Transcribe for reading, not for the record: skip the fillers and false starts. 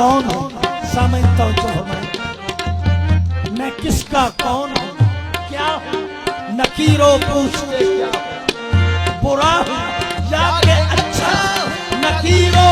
कौन हूँ? सामने तवज्जो फरमाएं। मैं किसका कौन हूँ, क्या हूँ? नकीरों पूछते क्या हूँ, बुरा हूँ या के अच्छा? नकीरों